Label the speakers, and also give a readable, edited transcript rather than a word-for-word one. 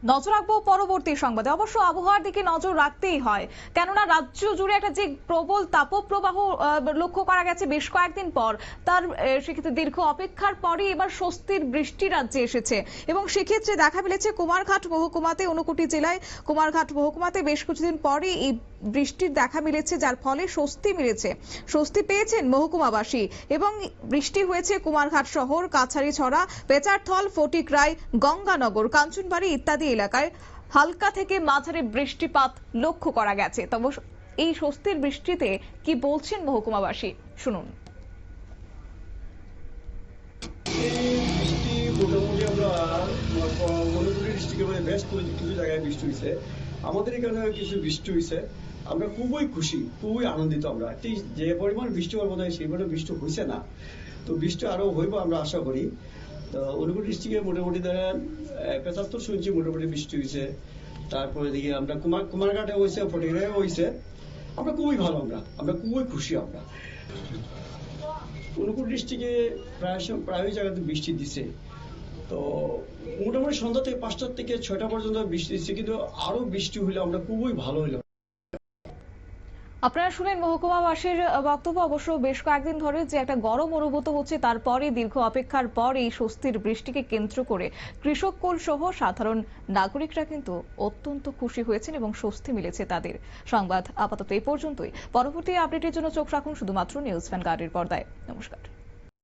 Speaker 1: নজর রাখবো পরবর্তী সংবাদে। অবশ্য আবহাওয়ার দিকে নজর রাখতেই হয়, কেননা রাজ্য জুড়ে একটা যে প্রবল তাপপ্রবাহ লক্ষ্য করা গেছে বেশ কয়েকদিন পর, তার সেক্ষেত্রে দীর্ঘ অপেক্ষার পরে এবার স্বস্তির বৃষ্টি রাজ্যে এসেছে। এবং সেক্ষেত্রে দেখা মিলেছে কুমারঘাট মহকুমাতে, ঊনকোটি জেলায় কুমারঘাট মহকুমাতে বেশ কিছুদিন পরে এই বৃষ্টির দেখা মিলেছে, যার ফলে স্বস্তি মিলেছে, স্বস্তি পেয়েছেন মহকুমাবাসী। এবং বৃষ্টি হয়েছে কুমারঘাট শহর, কাছারিছড়া, পেচারথল, ফটিকরায়, গঙ্গানগর, কাঞ্চনবাড়ি ইত্যাদি এলাকায় হালকা থেকে মাঝারি বৃষ্টিপাত লক্ষ্য করা গেছে। তবে এই স্বস্তির বৃষ্টিতে কি বলছেন মহকুমাবাসী, শুনুন।
Speaker 2: বৃষ্টি মোটামুটি আমরা ঊনকোটি ডিস্ট্রিক্টের মধ্যে বেশ কিছু জায়গায় বৃষ্টি হয়েছে, আমাদের এখানে কিছু বৃষ্টি হয়েছে। আমরা খুবই খুশি, খুবই আনন্দিত। আমরা যে পরিমাণ বৃষ্টি হওয়ার মতো সেই পরিমাণ বৃষ্টি হয়েছে না, তো বৃষ্টি আরো হইব আমরা আশা করি। তো ঊনকোটি ডিস্ট্রিক্টে মোটামুটি ধরেন ৭৫ শুনছি মোটামুটি বৃষ্টি হয়েছে। তারপরে দিকে আমরা কুমারঘাটে হয়েছে, ফটিকরায় হয়েছে। আমরা খুবই ভালো, আমরা খুবই খুশি। আমরা ঊনকোটি ডিস্ট্রিক্টে প্রায় জায়গাতে বৃষ্টি দিছে। তো মোটামুটি সন্ধ্যা থেকে ৫টা থেকে ৬টা পর্যন্ত বৃষ্টি দিচ্ছে, কিন্তু আরো বৃষ্টি হইলে আমরা খুবই ভালো হইলো।
Speaker 1: আপনারা শুনেন মহকুমাবাসীর বক্তব্য। অবশ্য বেশ কয়েকদিন ধরে যে একটা গরম অনুভূত হচ্ছে, তারপরে দীর্ঘ অপেক্ষার পর এই স্বস্তির বৃষ্টিকে কেন্দ্র করে কৃষক কোল সহ সাধারণ নাগরিকরা কিন্তু অত্যন্ত খুশি হয়েছেন এবং স্বস্তি মিলেছে তাদের। সংবাদ আপাতত এই পর্যন্তই। পরবর্তী আপডেটের জন্য চোখ রাখুন শুধুমাত্র নিউজ ভ্যানগার্ডের পর্দায়। নমস্কার।